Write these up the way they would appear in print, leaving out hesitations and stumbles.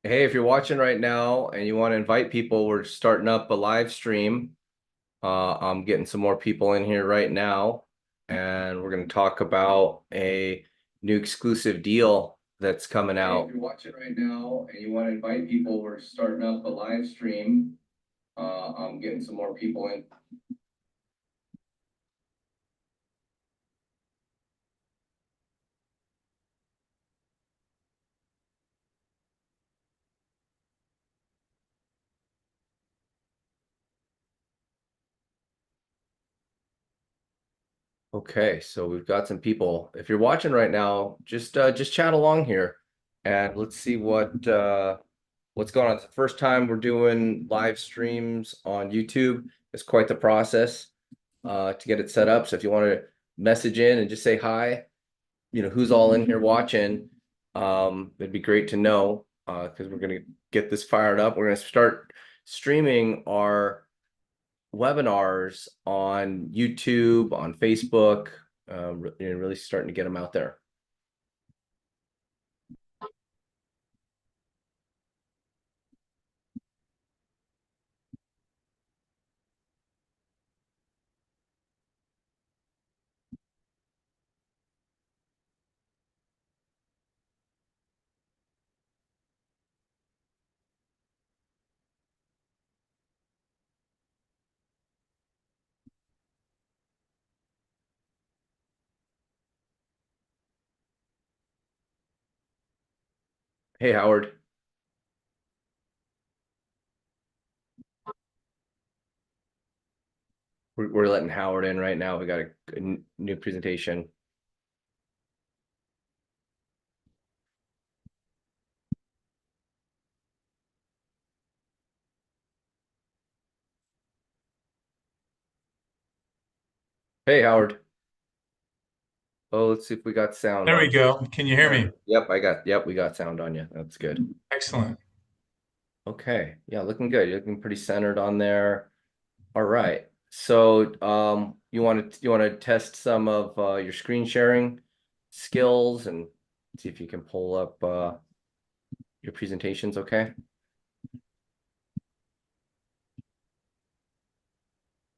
Hey, if you're watching right now and you want to invite people, we're starting up a live stream. I'm getting some more people in here right now, and we're going to talk about a new exclusive deal that's coming out. Hey, if you're watching right now and you want to invite people, we're starting up a live stream. I'm getting some more people in. Okay, so we've got some people. If you're watching right now, just chat along here, and let's see what's going on. It's the first time we're doing live streams on YouTube. It's quite the process to get it set up. So if you want to message in and just say hi, who's all in here watching, it'd be great to know because we're going to get this fired up. We're going to start streaming our webinars on YouTube, on Facebook, really starting to get them out there. Hey, Howard. We're letting Howard in right now. We got a new presentation. Hey, Howard. Oh, let's see if we got sound There on. we go. Can you hear me? Yep, we got sound on you. That's good. Excellent. Okay. Yeah, looking good. You're looking pretty centered on there. All right. So, you want to test some of your screen sharing skills and see if you can pull up your presentations, okay?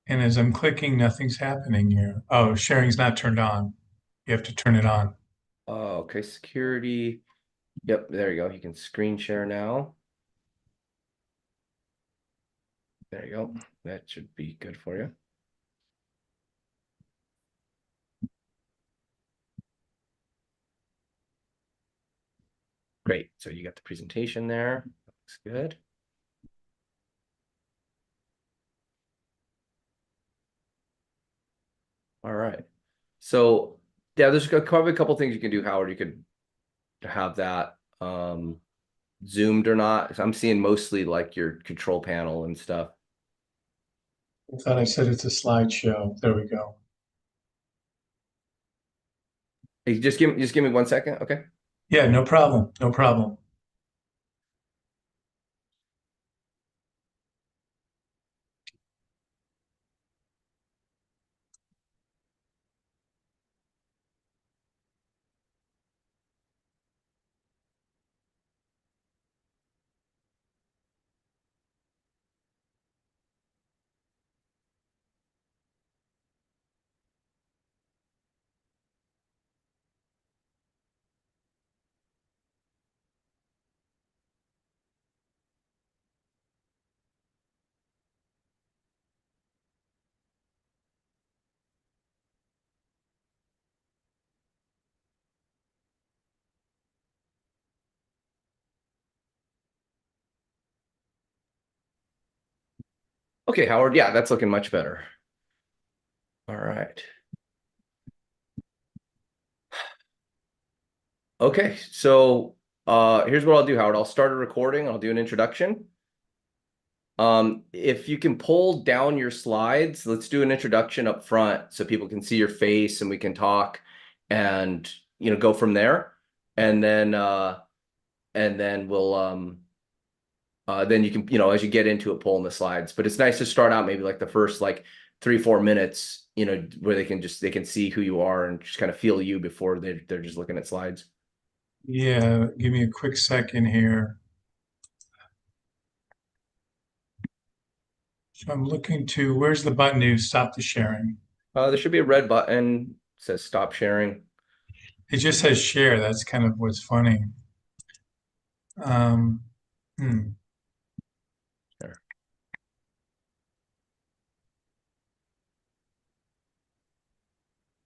And as I'm clicking, nothing's happening here. Oh, sharing's not turned on. You have to turn it on. Oh, okay, security. Yep, there you go. You can screen share now. There you go. That should be good for you. Great. So you got the presentation there. Looks good. All right. So yeah, there's probably a couple things you can do, Howard. You could have that zoomed or not. I'm seeing mostly like your control panel and stuff. I thought I said it's a slideshow. There we go. Hey, just give me 1 second, okay? Yeah, no problem. No problem. Okay, Howard. Yeah, that's looking much better. All right. Okay, so here's what I'll do, Howard. I'll start a recording. I'll do an introduction. If you can pull down your slides, let's do an introduction up front so people can see your face and we can talk and go from there. And then we'll then you can, as you get into it, pull in the slides. But it's nice to start out maybe like the first like 3-4 minutes, where they can see who you are and just kind of feel you before they're just looking at slides. Yeah, give me a quick second here. So I'm looking to, where's the button to stop the sharing? There should be a red button, says stop sharing. It just says share. That's kind of what's funny. Um, hmm. There.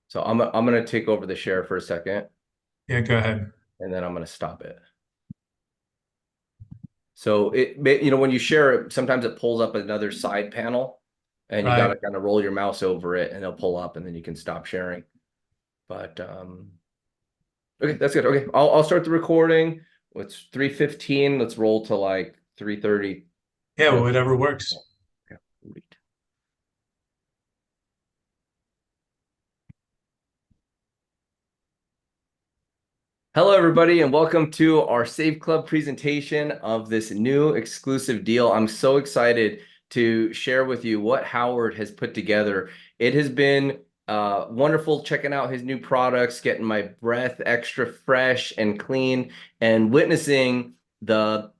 So I'm gonna take over the share for a second, Yeah, go ahead. and then I'm gonna stop it. So when you share it, sometimes it pulls up another side panel, and you got Right. to kind of roll your mouse over it, and it'll pull up, and then you can stop sharing. But okay, that's good. Okay, I'll start the recording. It's 3:15. Let's roll to like 3:30. Yeah, Really? whatever works. Yeah, great. Hello, everybody, and welcome to our Save Club presentation of this new exclusive deal. I'm so excited to share with you what Howard has put together. It has been wonderful checking out his new products, getting my breath extra fresh and clean, and witnessing the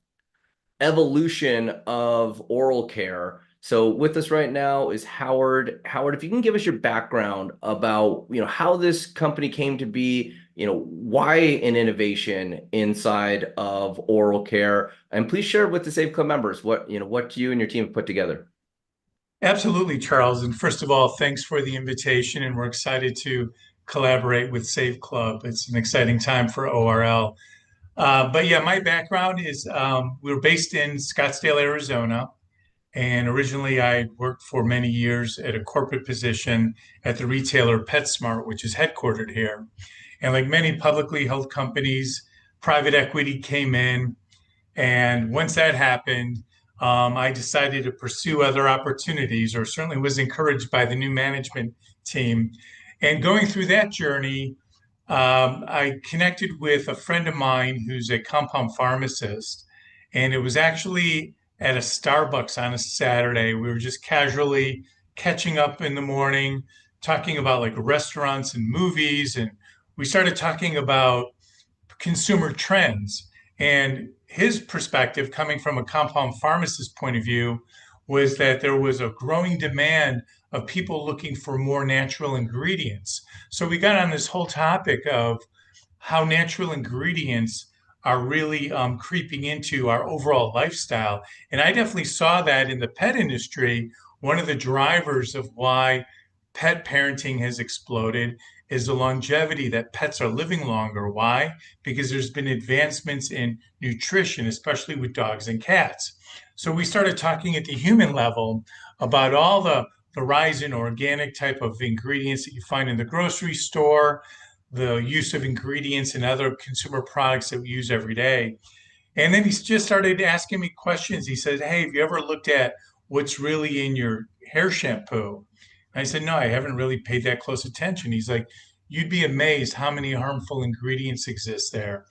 evolution of oral care. So with us right now is Howard. Howard, if you can give us your background about, how this company came to be, why an innovation inside of oral care, and please share with the Save Club members what you and your team have put together. Absolutely, Charles. And first of all, thanks for the invitation. And we're excited to collaborate with Save Club. It's an exciting time for ORL. But yeah, my background is we were based in Scottsdale, Arizona. And originally, I worked for many years at a corporate position at the retailer PetSmart, which is headquartered here. And like many publicly held companies, private equity came in. And once that happened, I decided to pursue other opportunities, or certainly was encouraged by the new management team. And going through that journey, I connected with a friend of mine who's a compound pharmacist. And it was actually at a Starbucks on a Saturday. We were just casually catching up in the morning, talking about like restaurants and movies. And we started talking about consumer trends. And his perspective, coming from a compound pharmacist point of view, was that there was a growing demand of people looking for more natural ingredients. So we got on this whole topic of how natural ingredients are really creeping into our overall lifestyle. And I definitely saw that in the pet industry. One of the drivers of why pet parenting has exploded is the longevity that pets are living longer. Why? Because there's been advancements in nutrition, especially with dogs and cats. So we started talking at the human level about all the rise in organic type of ingredients that you find in the grocery store, the use of ingredients in other consumer products that we use every day. And then he just started asking me questions. He said, "Hey, have you ever looked at what's really in your hair shampoo?" I said, "No, I haven't really paid that close attention." He's like, "You'd be amazed how many harmful ingredients exist there."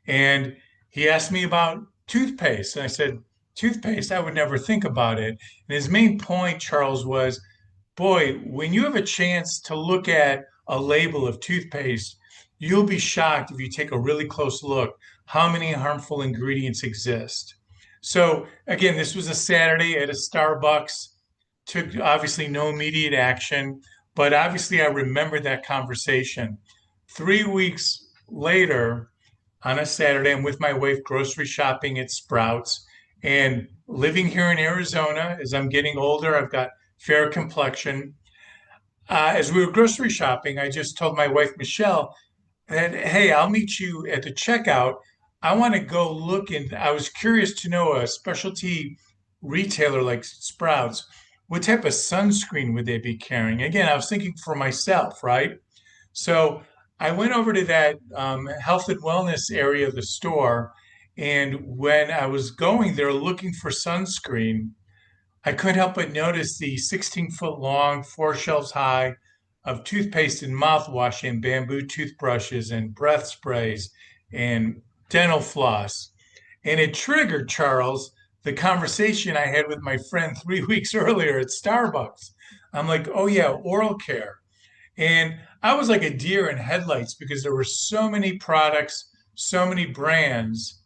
And he asked me about toothpaste. And I said, "Toothpaste, I would never think about it." And his main point, Charles, was boy, when you have a chance to look at a label of toothpaste, you'll be shocked if you take a really close look how many harmful ingredients exist. So, again, this was a Saturday at a Starbucks, took obviously no immediate action, but obviously I remembered that conversation. 3 weeks later, on a Saturday, I'm with my wife grocery shopping at Sprouts and living here in Arizona. As I'm getting older, I've got fair complexion. As we were grocery shopping, I just told my wife, Michelle, that, hey, I'll meet you at the checkout. I want to go look, and I was curious to know a specialty retailer like Sprouts, what type of sunscreen would they be carrying? Again, I was thinking for myself, right? So I went over to that health and wellness area of the store. And when I was going there looking for sunscreen, I couldn't help but notice the 16-foot long, 4 shelves high of toothpaste and mouthwash and bamboo toothbrushes and breath sprays and dental floss. And it triggered, Charles, the conversation I had with my friend 3 weeks earlier at Starbucks. I'm like, oh, yeah, oral care. And I was like a deer in headlights because there were so many products, so many brands.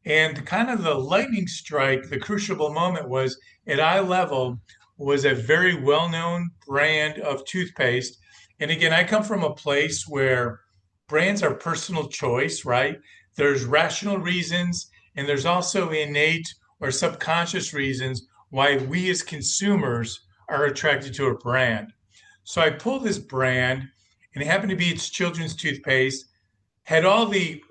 And kind of the lightning strike, the crucible moment was at eye level, was a very well-known brand of toothpaste. And again, I come from a place where brands are personal choice, right? There's rational reasons, and there's also innate or subconscious reasons why we as consumers are attracted to a brand. So I pulled this brand, and it happened to be its children's toothpaste, had all the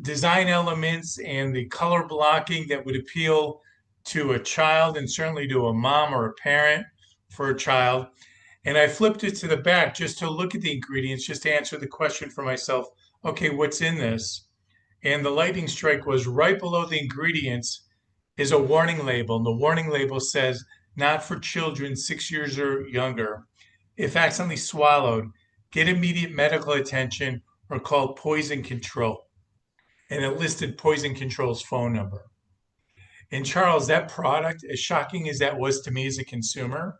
design elements and the color blocking that would appeal to a child and certainly to a mom or a parent for a child. And I flipped it to the back just to look at the ingredients, just to answer the question for myself, okay, what's in this? And the lightning strike was right below the ingredients is a warning label. And the warning label says, not for children 6 years or younger. If accidentally swallowed, get immediate medical attention or call poison control. And it listed poison control's phone number. And Charles, that product, as shocking as that was to me as a consumer,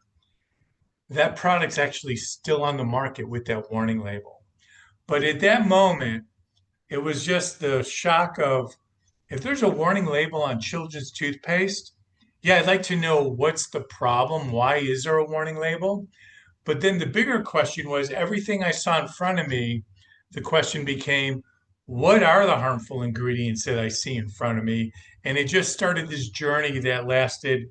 that product's actually still on the market with that warning label. But at that moment, it was just the shock of if there's a warning label on children's toothpaste, yeah, I'd like to know what's the problem. Why is there a warning label? But then the bigger question was everything I saw in front of me, the question became, what are the harmful ingredients that I see in front of me? And it just started this journey that lasted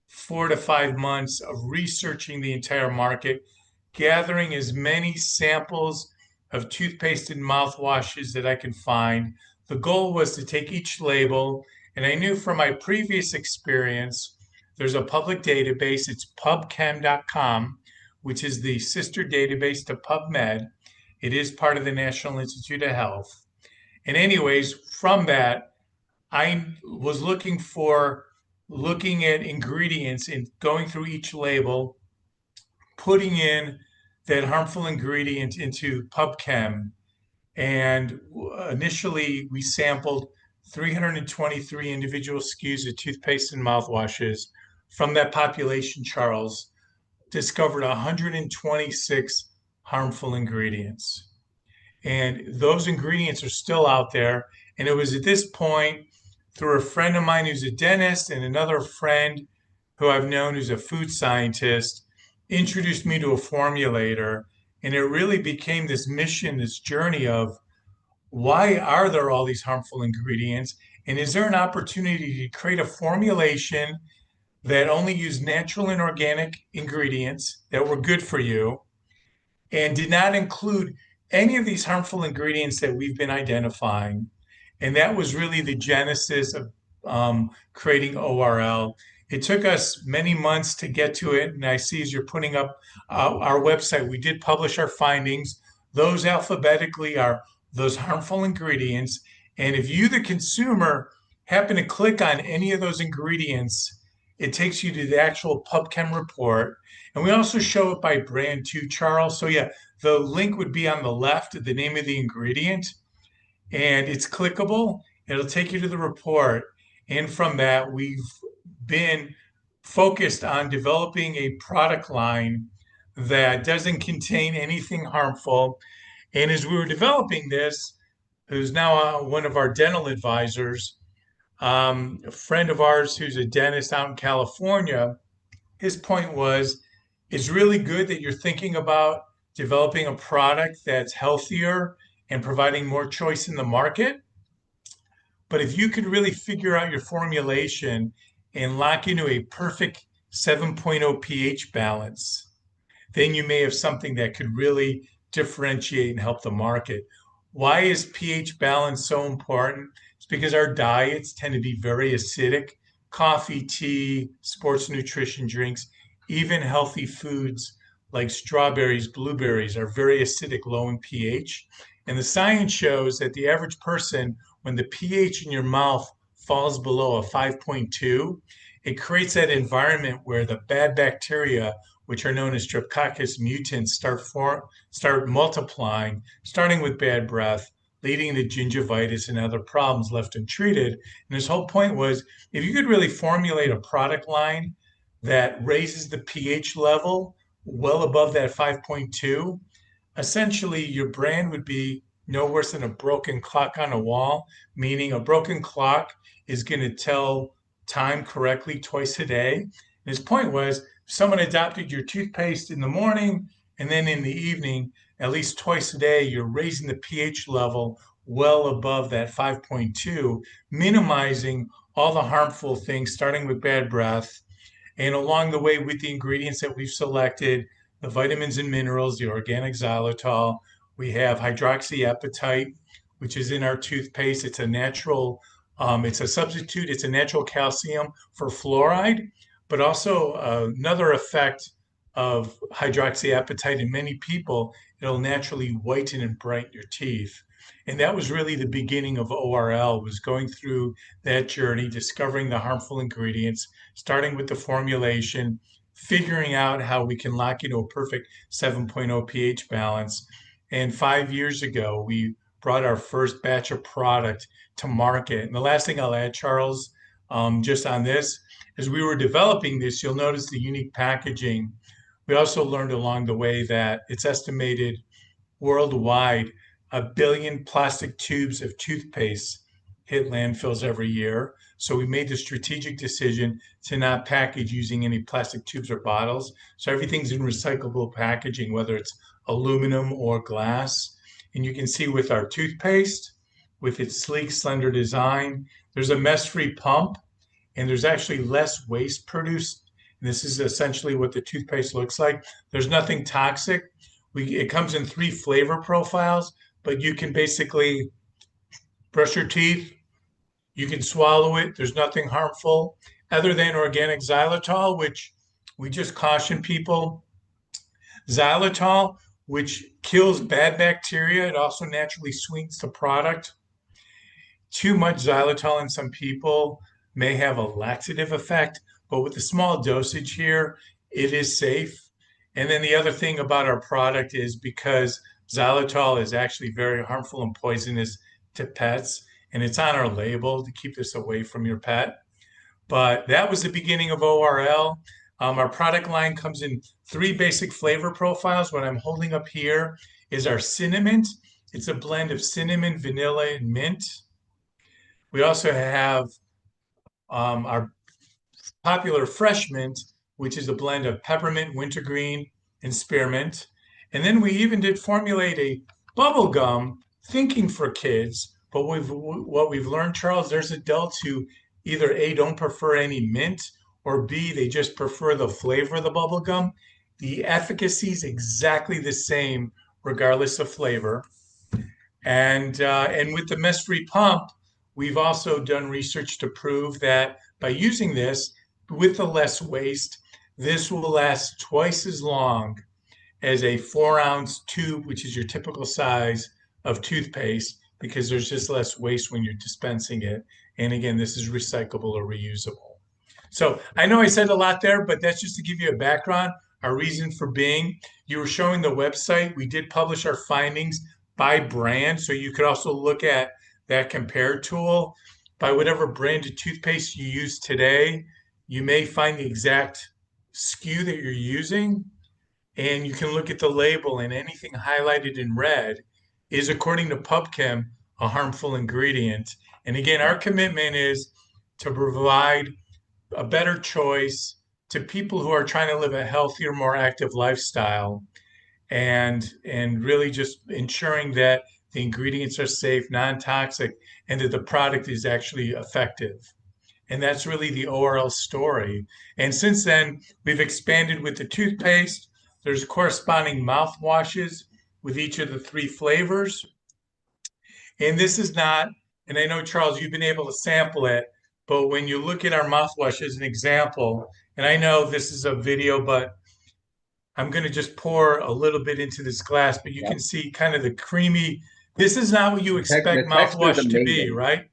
4 to 5 months of researching the entire market, gathering as many samples of toothpaste and mouthwashes that I can find. The goal was to take each label, and I knew from my previous experience, there's a public database, it's pubchem.com, which is the sister database to PubMed. It is part of the National Institute of Health. And anyways, from that, I was looking at ingredients and going through each label, putting in that harmful ingredient into PubChem. And initially, we sampled 323 individual SKUs of toothpaste and mouthwashes. From that population, Charles discovered 126 harmful ingredients. And those ingredients are still out there. And it was at this point, through a friend of mine who's a dentist and another friend who I've known who's a food scientist, introduced me to a formulator. And it really became this mission, this journey of why are there all these harmful ingredients? And is there an opportunity to create a formulation that only used natural and organic ingredients that were good for you and did not include any of these harmful ingredients that we've been identifying? And that was really the genesis of creating ORL. It took us many months to get to it. And I see as you're putting up our website, we did publish our findings. Those alphabetically are those harmful ingredients. And if you, the consumer, happen to click on any of those ingredients, it takes you to the actual PubChem report. And we also show it by brand too, Charles. So yeah, the link would be on the left, the name of the ingredient, and it's clickable. It'll take you to the report. And from that, we've been focused on developing a product line that doesn't contain anything harmful. And as we were developing this, who's now one of our dental advisors, a friend of ours who's a dentist out in California, his point was, it's really good that you're thinking about developing a product that's healthier and providing more choice in the market. But if you could really figure out your formulation and lock into a perfect 7.0 pH balance, then you may have something that could really differentiate and help the market. Why is pH balance so important? It's because our diets tend to be very acidic. Coffee, tea, sports nutrition drinks, even healthy foods like strawberries, blueberries are very acidic, low in pH. And the science shows that the average person, when the pH in your mouth falls below a 5.2, it creates that environment where the bad bacteria, which are known as Streptococcus mutans, start multiplying, starting with bad breath, leading to gingivitis and other problems left untreated. And his whole point was, if you could really formulate a product line that raises the pH level well above that 5.2, essentially your brand would be no worse than a broken clock on a wall, meaning a broken clock is going to tell time correctly twice a day. And his point was someone adopted your toothpaste in the morning and then in the evening, at least twice a day, you're raising the pH level well above that 5.2, minimizing all the harmful things, starting with bad breath. And along the way, with the ingredients that we've selected, the vitamins and minerals, the organic xylitol, we have hydroxyapatite, which is in our toothpaste. It's a natural, it's a substitute, it's a natural calcium for fluoride, but also another effect of hydroxyapatite in many people, it'll naturally whiten and brighten your teeth. And that was really the beginning of ORL, was going through that journey, discovering the harmful ingredients, starting with the formulation, figuring out how we can lock into a perfect 7.0 pH balance. And 5 years ago, we brought our first batch of product to market. And the last thing I'll add, Charles, just on this, as we were developing this, you'll notice the unique packaging. We also learned along the way that it's estimated worldwide, 1 billion plastic tubes of toothpaste hit landfills every year. So we made the strategic decision to not package using any plastic tubes or bottles. So everything's in recyclable packaging, whether it's aluminum or glass. And you can see with our toothpaste, with its sleek, slender design, there's a mess-free pump, and there's actually less waste produced. And this is essentially what the toothpaste looks like. There's nothing toxic. It comes in 3 flavor profiles, but you can basically brush your teeth, you can swallow it. There's nothing harmful other than organic xylitol, which we just caution people. Xylitol, which kills bad bacteria, it also naturally sweetens the product. Too much xylitol in some people may have a laxative effect, but with the small dosage here, it is safe. And then the other thing about our product is because xylitol is actually very harmful and poisonous to pets, and it's on our label to keep this away from your pet. But that was the beginning of ORL. Our product line comes in 3 basic flavor profiles. What I'm holding up here is our cinnamon. It's a blend of cinnamon, vanilla, and mint. We also have our popular fresh mint, which is a blend of peppermint, wintergreen, and spearmint. And then we even did formulate a bubble gum thinking for kids. But what we've learned, Charles, there's adults who either A, don't prefer any mint, or B, they just prefer the flavor of the bubble gum. The efficacy is exactly the same regardless of flavor. And with the mess-free pump, we've also done research to prove that by using this with the less waste, this will last twice as long as a 4-ounce tube, which is your typical size of toothpaste, because there's just less waste when you're dispensing it. And again, this is recyclable or reusable. So I know I said a lot there, but that's just to give you a background, our reason for being. You were showing the website. We did publish our findings by brand, so you could also look at that compare tool. By whatever brand of toothpaste you use today, you may find the exact SKU that you're using, and you can look at the label, and anything highlighted in red is, according to PubChem, a harmful ingredient. And again, our commitment is to provide a better choice to people who are trying to live a healthier, more active lifestyle, and really just ensuring that the ingredients are safe, non-toxic, and that the product is actually effective. And that's really the ORL story. And since then, we've expanded with the toothpaste. There's corresponding mouthwashes with each of the 3 flavors. And this is not, and I know, Charles, you've been able to sample it, but when you look at our mouthwash as an example, and I know this is a video, but I'm going to just pour a little bit into this glass, but you Yeah. can see kind of the creamy. This is not what you expect The texture is mouthwash to be, amazing. right?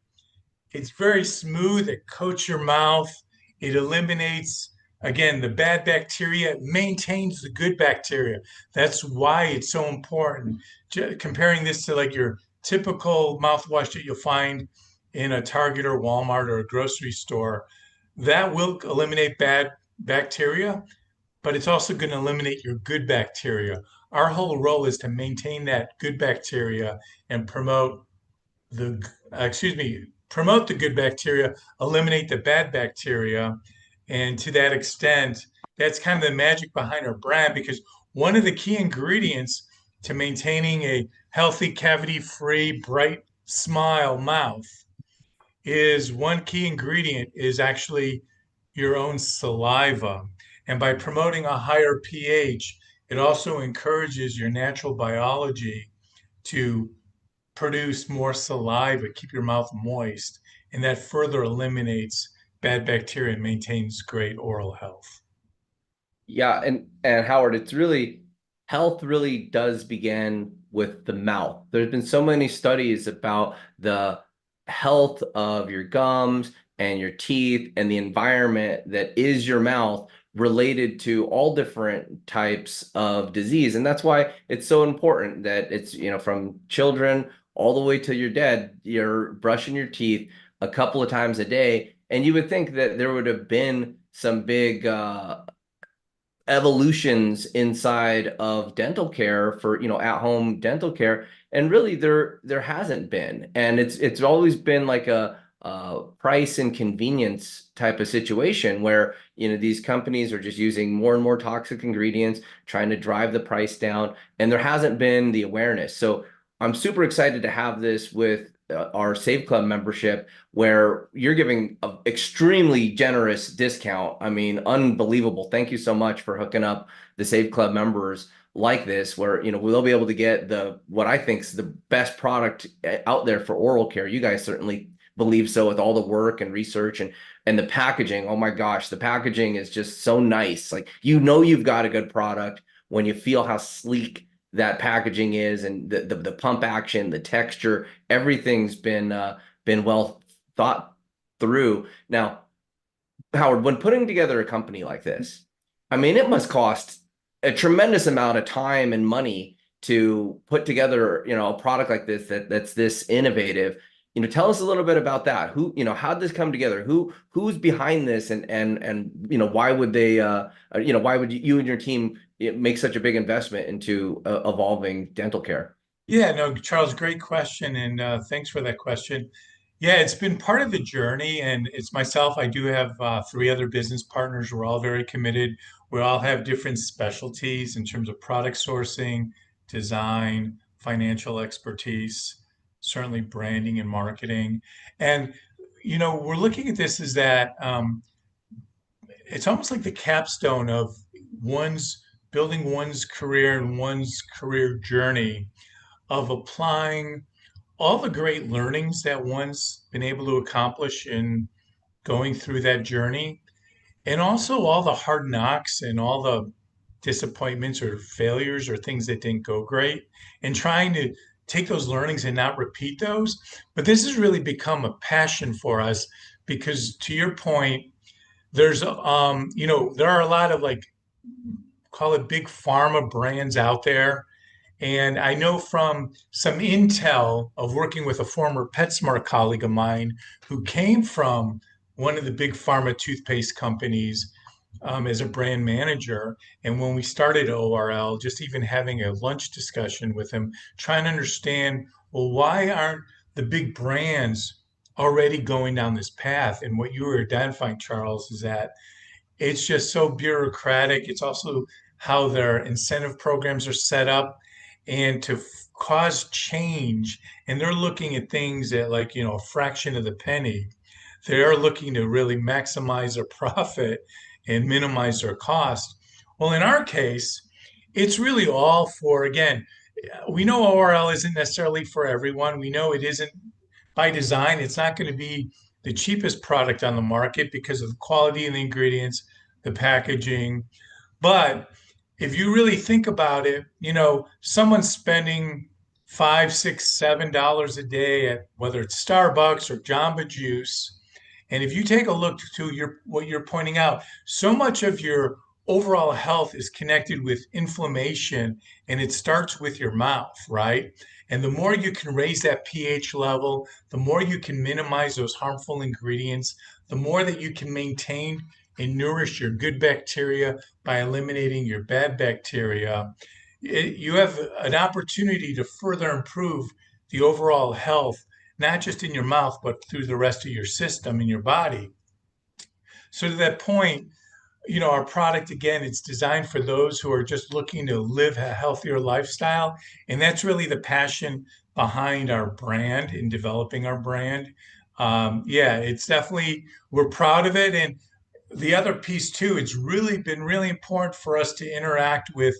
It's very smooth. It coats your mouth. It eliminates, again, the bad bacteria. It maintains the good bacteria. That's why it's so important. Comparing this to like your typical mouthwash that you'll find in a Target or Walmart or a grocery store, that will eliminate bad bacteria, but it's also going to eliminate your good bacteria. Our whole role is to maintain that good bacteria and the, promote the good bacteria, eliminate the bad bacteria. And to that extent, that's kind of the magic behind our brand because one of the key ingredients to maintaining a healthy, cavity-free, bright smile mouth is one key ingredient is actually your own saliva. And by promoting a higher pH, it also encourages your natural biology to produce more saliva, keep your mouth moist, and that further eliminates bad bacteria and maintains great oral health. Yeah, and Howard, it's really health really does begin with the mouth. There's been so many studies about the health of your gums and your teeth and the environment that is your mouth related to all different types of disease. And that's why it's so important that it's, from children all the way till you're dead, you're brushing your teeth a couple of times a day. And you would think that there would have been some big evolutions inside of dental care for at-home dental care, and really there hasn't been, and it's always been like a price and convenience type of situation where these companies are just using more and more toxic ingredients, trying to drive the price down, and there hasn't been the awareness. So I'm super excited to have this with our Save Club membership, where you're giving an extremely generous discount. I mean, unbelievable. Thank you so much for hooking up the Save Club members like this, where we'll be able to get the what I think is the best product out there for oral care. You guys certainly believe so with all the work and research and the packaging. Oh my gosh, the packaging is just so nice. Like you've got a good product when you feel how sleek that packaging is, and the pump action, the texture, everything's been well thought through. Now, Howard, when putting together a company like this, I mean, it must cost a tremendous amount of time and money to put together, a product like this that's this innovative. Tell us a little bit about that. How did this come together? Who's behind this, and why would they, why would you and your team make such a big investment into evolving dental care? Yeah, no, Charles, great question. And thanks for that question. Yeah, it's been part of the journey. And it's myself. I do have three other business partners. We're all very committed. We all have different specialties in terms of product sourcing, design, financial expertise, certainly branding and marketing. And, we're looking at this as that it's almost like the capstone of one's building one's career and one's career journey of applying all the great learnings that one's been able to accomplish in going through that journey, and also all the hard knocks and all the disappointments or failures or things that didn't go great, and trying to take those learnings and not repeat those. But this has really become a passion for us because, to your point, there are a lot of like, call it big pharma brands out there, and I know from some intel of working with a former PetSmart colleague of mine who came from one of the big pharma toothpaste companies as a brand manager. And when we started ORL, just even having a lunch discussion with him, trying to understand, well, why aren't the big brands already going down this path? And what you were identifying, Charles, is that it's just so bureaucratic. It's also how their incentive programs are set up and to cause change. And they're looking at things at like, a fraction of the penny. They're looking to really maximize their profit and minimize their cost. Well, in our case, it's really all for, again, we know ORL isn't necessarily for everyone. We know it isn't by design. It's not going to be the cheapest product on the market because of the quality of the ingredients, the packaging. But if you really think about it, someone's spending five, six, $7 a day at whether it's Starbucks or Jamba Juice. And if you take a look to what you're pointing out, so much of your overall health is connected with inflammation, and it starts with your mouth, right? And the more you can raise that pH level, the more you can minimize those harmful ingredients, the more that you can maintain and nourish your good bacteria by eliminating your bad bacteria. You have an opportunity to further improve the overall health, not just in your mouth, but through the rest of your system in your body. So to that point, our product, again, it's designed for those who are just looking to live a healthier lifestyle. And that's really the passion behind our brand and developing our brand. Yeah, it's definitely, we're proud of it. And the other piece too, it's really been really important for us to interact with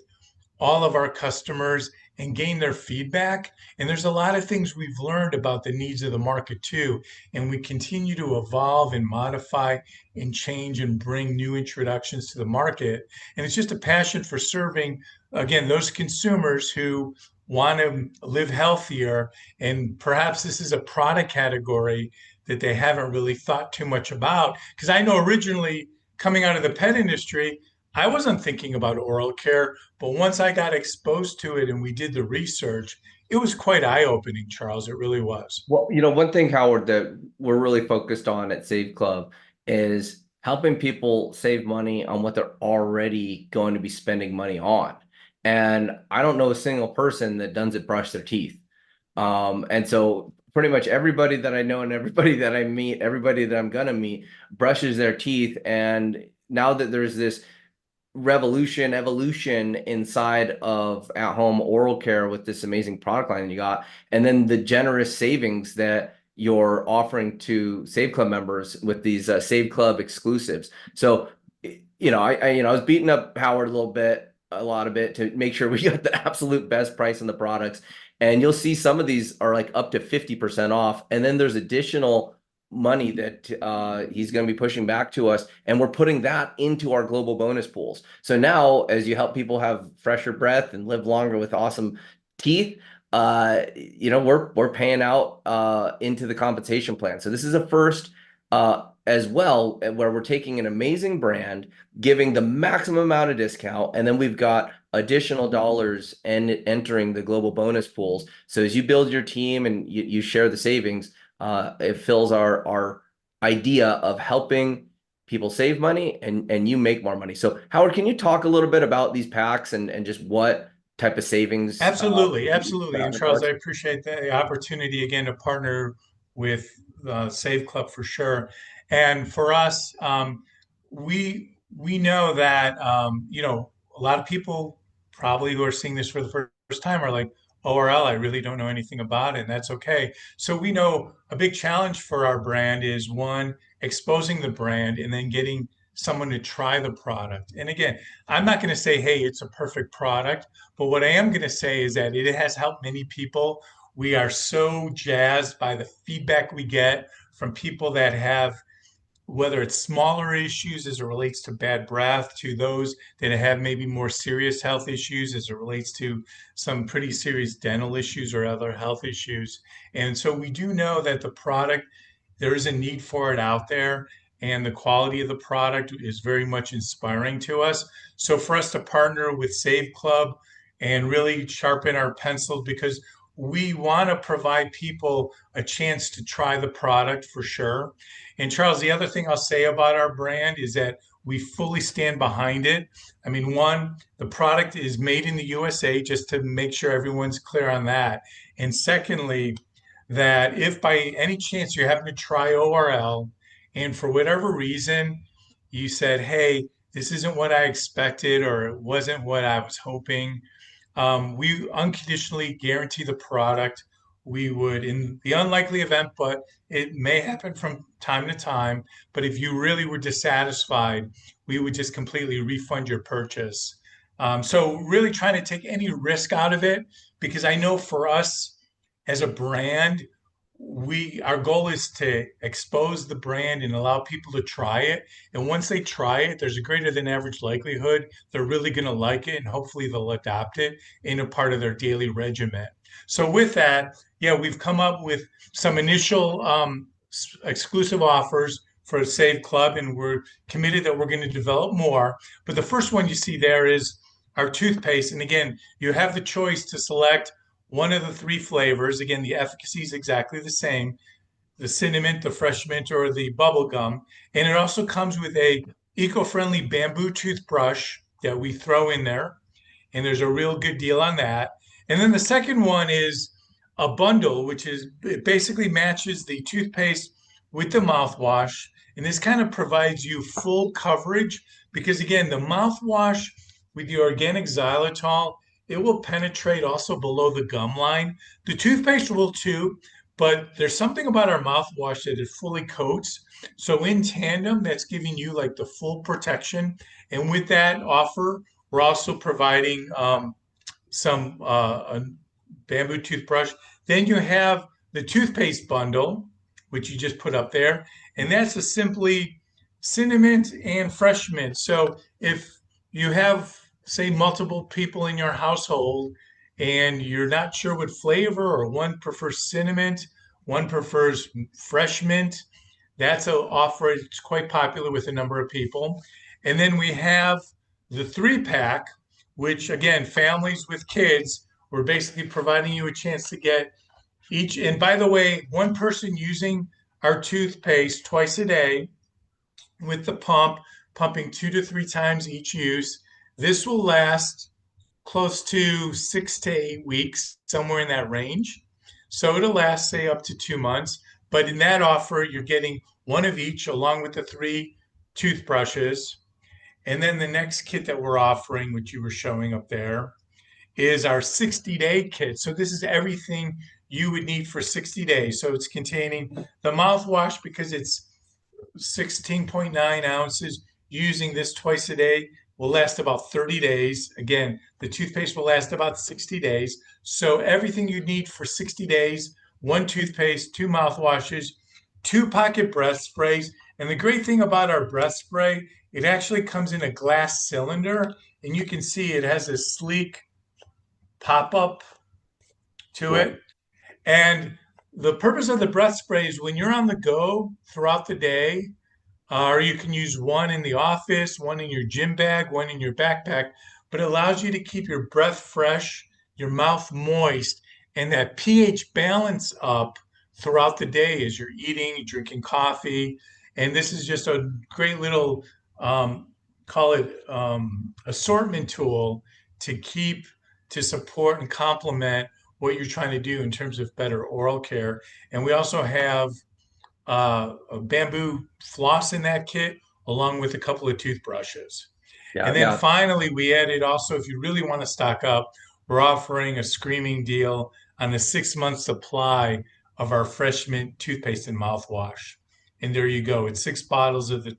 all of our customers and gain their feedback. And there's a lot of things we've learned about the needs of the market too. And we continue to evolve and modify and change and bring new introductions to the market. And it's just a passion for serving, again, those consumers who want to live healthier. And perhaps this is a product category that they haven't really thought too much about. Because I know originally coming out of the pet industry, I wasn't thinking about oral care, but once I got exposed to it and we did the research, it was quite eye-opening, Charles. It really was. Well, one thing, Howard, that we're really focused on at Save Club is helping people save money on what they're already going to be spending money on. And I don't know a single person that doesn't brush their teeth. And so pretty much everybody that I know and everybody that I meet, everybody that I'm gonna meet brushes their teeth. And now that there's this evolution inside of at-home oral care with this amazing product line you got, and then the generous savings that you're offering to Save Club members with these Save Club exclusives. So, I was beating up Howard a lot of it to make sure we got the absolute best price on the products. And you'll see some of these are like up to 50% off. And then there's additional money that he's going to be pushing back to us, and we're putting that into our global bonus pools. So now, as you help people have fresher breath and live longer with awesome teeth, we're paying out into the compensation plan. So this is a first as well, where we're taking an amazing brand, giving the maximum amount of discount, and then we've got additional dollars and entering the global bonus pools. So as you build your team and you share the savings, it fills our idea of helping people save money and you make more money. So Howard, can you talk a little bit about these packs and just what type of savings Absolutely, you put absolutely. out And in the Charles, I cards? appreciate the opportunity again to partner with Save Club for sure. And for us, we know that a lot of people probably who are seeing this for the first time are like, ORL, I really don't know anything about it, and that's okay. So we know a big challenge for our brand is one, exposing the brand and then getting someone to try the product. And again, I'm not going to say, hey, it's a perfect product. But what I am going to say is that it has helped many people. We are so jazzed by the feedback we get from people that have, whether it's smaller issues as it relates to bad breath, to those that have maybe more serious health issues as it relates to some pretty serious dental issues or other health issues. And so we do know that the product, there is a need for it out there. And the quality of the product is very much inspiring to us. So for us to partner with Save Club and really sharpen our pencils, because we want to provide people a chance to try the product for sure. And Charles, the other thing I'll say about our brand is that we fully stand behind it. I mean, one, the product is made in the USA, just to make sure everyone's clear on that. And secondly, that if by any chance you happen to try ORL and for whatever reason you said, hey, this isn't what I expected or it wasn't what I was hoping, we unconditionally guarantee the product. We would, in the unlikely event, but it may happen from time to time, but if you really were dissatisfied, we would just completely refund your purchase. So, really trying to take any risk out of it, because I know for us as a brand, our goal is to expose the brand and allow people to try it. And once they try it, there's a greater than average likelihood they're really going to like it and hopefully they'll adopt it in a part of their daily regimen. So with that, yeah, we've come up with some initial exclusive offers for Save Club, and we're committed that we're going to develop more. But the first one you see there is our toothpaste. And again, you have the choice to select one of the three flavors. Again, the efficacy is exactly the same, the cinnamon, the fresh mint, or the bubble gum. And it also comes with a eco-friendly bamboo toothbrush that we throw in there. And there's a real good deal on that. And then the second one is a bundle, which is it basically matches the toothpaste with the mouthwash. And this kind of provides you full coverage because again, the mouthwash with the organic xylitol, it will penetrate also below the gum line. The toothpaste will too, but there's something about our mouthwash that it fully coats. So in tandem, that's giving you like the full protection. And with that offer, we're also providing some a bamboo toothbrush. Then you have the toothpaste bundle, which you just put up there, and that's a simply cinnamon and fresh mint. So if you have, say, multiple people in your household and you're not sure what flavor, or one prefers cinnamon, one prefers fresh mint, that's an offer. It's quite popular with a number of people. And then we have the 3-pack, which again, families with kids, we're basically providing you a chance to get each. And by the way, one person using our toothpaste twice a day with the pump, pumping 2 to 3 times each use. This will last close to 6 to 8 weeks, somewhere in that range. So it'll last, say, up to 2 months. But in that offer, you're getting one of each along with the 3 toothbrushes. And then the next kit that we're offering, which you were showing up there, is our 60-day kit. So this is everything you would need for 60 days. So it's containing the mouthwash because it's 16.9 ounces. Using this twice a day will last about 30 days. Again, the toothpaste will last about 60 days. So everything you need for 60 days, one toothpaste, 2 mouthwashes, 2 pocket breath sprays. And the great thing about our breath spray, it actually comes in a glass cylinder, and you can see it has a sleek pop-up to Cool. it. And the purpose of the breath spray is when you're on the go throughout the day, or you can use one in the office, one in your gym bag, one in your backpack, but it allows you to keep your breath fresh, your mouth moist, and that pH balance up throughout the day as you're eating, you're drinking coffee. And this is just a great little, call it assortment tool to keep, to support and complement what you're trying to do in terms of better oral care. And we also have a bamboo floss in that kit, along with a couple of toothbrushes. Yeah, And then yeah. finally, we added also, if you really want to stock up, we're offering a screaming deal on a 6-month supply of our fresh mint toothpaste and mouthwash. And there you go. It's 6 bottles of the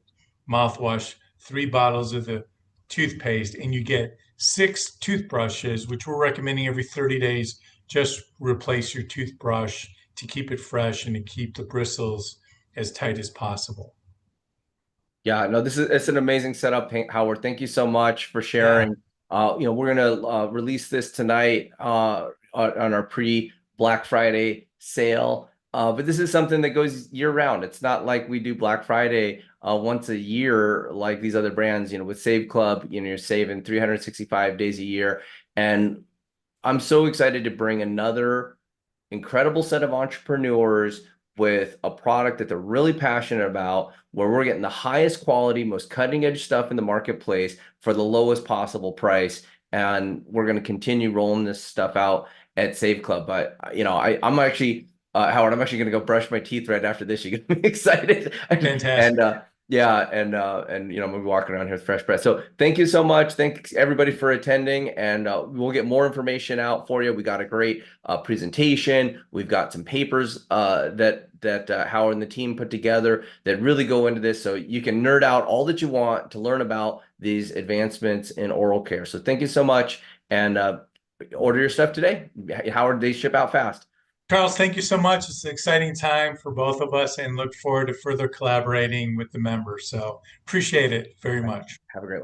mouthwash, 3 bottles of the toothpaste, and you get 6 toothbrushes, which we're recommending every 30 days. Just replace your toothbrush to keep it fresh and to keep the bristles as tight as possible. Yeah, no, it's an amazing setup, Howard. Thank you so much for Yeah, sharing. We're gonna release this tonight on our pre-Black Friday sale. But this is something that goes year round. It's not like we do Black Friday once a year like these other brands. With Save Club, you're saving 365 days a year. And I'm so excited to bring another incredible set of entrepreneurs with a product that they're really passionate about, where we're getting the highest quality, most cutting edge stuff in the marketplace for the lowest possible price. And we're going to continue rolling this stuff out at Save Club. But, I'm actually, Howard, I'm actually going to go brush my teeth right after this. You get me excited. And, fantastic. yeah, and I'm gonna be walking around here with fresh breath. So thank you so much. Thanks everybody for attending, and we'll get more information out for you. We got a great presentation. We've got some papers that Howard and the team put together that really go into this, so you can nerd out all that you want to learn about these advancements in oral care. So thank you so much, and order your stuff today. Howard, they ship out fast. Charles, thank you so much. It's an exciting time for both of us and look forward to further collaborating with the members. So appreciate it very much. Have a great one.